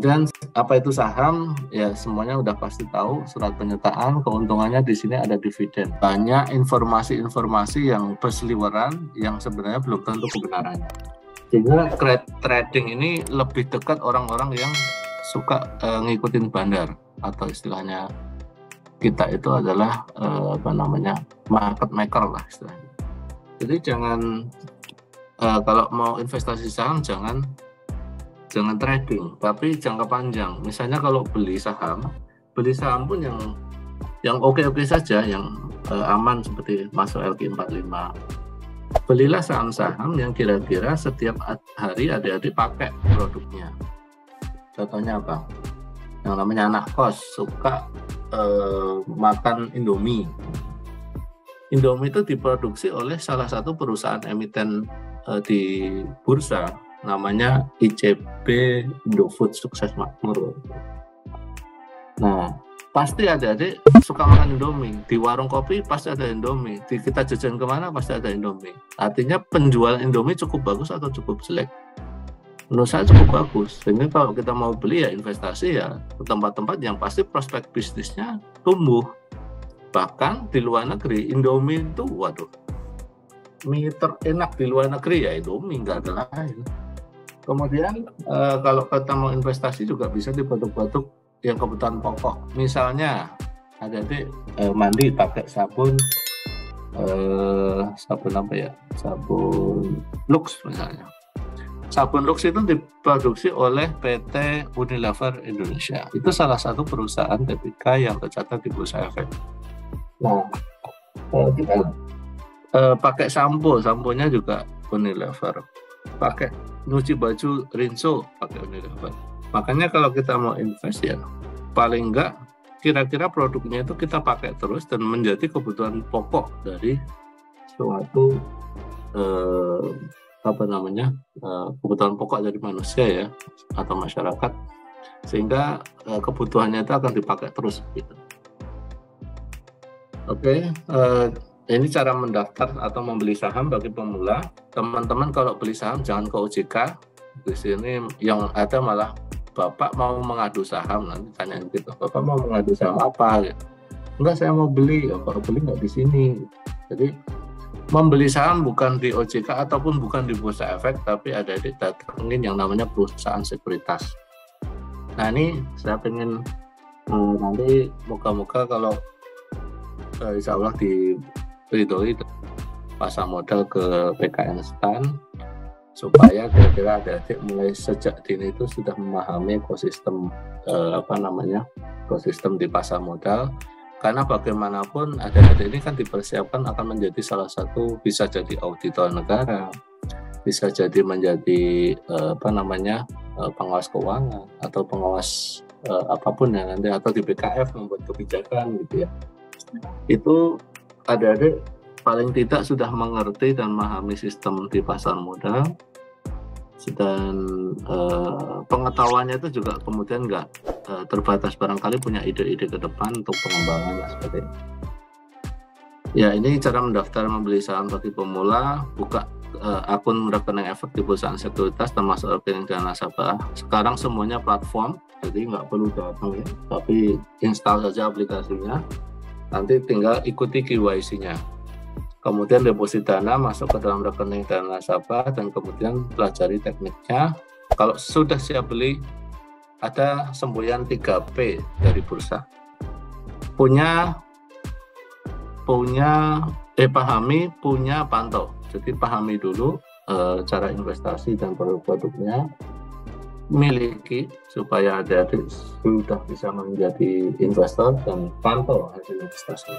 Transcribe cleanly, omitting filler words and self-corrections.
Kemudian apa itu saham? Ya semuanya udah pasti tahu, surat penyertaan, keuntungannya di sini ada dividen. Banyak informasi-informasi yang berseliweran yang sebenarnya belum tentu kebenarannya. Sehingga trading ini lebih dekat orang-orang yang suka ngikutin bandar, atau istilahnya kita itu adalah market maker lah istilahnya. Jadi jangan kalau mau investasi saham jangan trading, tapi jangka panjang. Misalnya kalau beli saham pun yang oke-oke saja, yang aman seperti masuk LQ45. Belilah saham-saham yang kira-kira setiap hari adik-adik pakai produknya. Contohnya apa? Yang namanya anak kos suka makan Indomie. Indomie itu diproduksi oleh salah satu perusahaan emiten di bursa, namanya ICB Indofood Sukses Makmur. Nah, pasti adik-adik suka makan Indomie. Di warung kopi pasti ada Indomie. Kita jajan kemana pasti ada Indomie. Artinya penjualan Indomie cukup bagus atau cukup jelek? Menurut saya cukup bagus. Sehingga kalau kita mau beli ya investasi ya ke tempat-tempat yang pasti prospek bisnisnya tumbuh. Bahkan di luar negeri Indomie itu, waduh, mie terenak di luar negeri ya Indomie, nggak ada lain. Kemudian kalau kita mau investasi juga bisa di produk-produk yang kebutuhan pokok. Misalnya adik-adik mandi pakai sabun apa ya? Sabun Lux misalnya. Sabun Lux itu diproduksi oleh PT Unilever Indonesia. Itu salah satu perusahaan TBK yang tercatat di Bursa Efek. Nah, kita pakai sampo-nya juga Unilever. Pakai nyuci baju Rinso pakai Unilever. Makanya kalau kita mau invest ya paling enggak kira-kira produknya itu kita pakai terus dan menjadi kebutuhan pokok dari suatu kebutuhan pokok dari manusia ya atau masyarakat, sehingga kebutuhannya itu akan dipakai terus gitu. Oke, ini cara mendaftar atau membeli saham bagi pemula. Teman-teman kalau beli saham jangan ke OJK. Di sini yang ada malah Bapak mau mengadu saham, nanti tanyain gitu, Bapak mau mengadu saham apa? Gitu. Enggak, saya mau beli. Kalau beli nggak di sini. Jadi membeli saham bukan di OJK ataupun bukan di Bursa Efek, tapi ada di datangin yang namanya perusahaan sekuritas. Nah ini saya pengen nanti moga-moga kalau insya Allah diridhoi pasang modal ke PKN STAN, supaya kira-kira adik-adik mulai sejak dini itu sudah memahami ekosistem ekosistem di pasar modal. Karena bagaimanapun adik-adik ini kan dipersiapkan akan menjadi salah satu, bisa jadi auditor negara, bisa jadi menjadi pengawas keuangan atau pengawas apapun ya nanti, atau di BKF membuat kebijakan gitu ya. Itu adik-adik paling tidak sudah mengerti dan memahami sistem di pasar modal, dan pengetahuannya itu juga kemudian nggak terbatas, barangkali punya ide-ide ke depan untuk pengembangan seperti ini. Ya, ini cara mendaftar membeli saham bagi pemula. Buka akun rekening efek di perusahaan sekuritas termasuk rekening dana nasabah. Sekarang semuanya platform, jadi nggak perlu datang ya, tapi install saja aplikasinya. Nanti tinggal ikuti KYC-nya. Kemudian deposit dana masuk ke dalam rekening dana nasabah dan kemudian pelajari tekniknya. Kalau sudah siap beli, ada semboyan 3P dari bursa. Pahami, punya, pantau. Jadi pahami dulu cara investasi dan produk-produknya, miliki supaya adik-adik sudah bisa menjadi investor, dan pantau hasil investasi.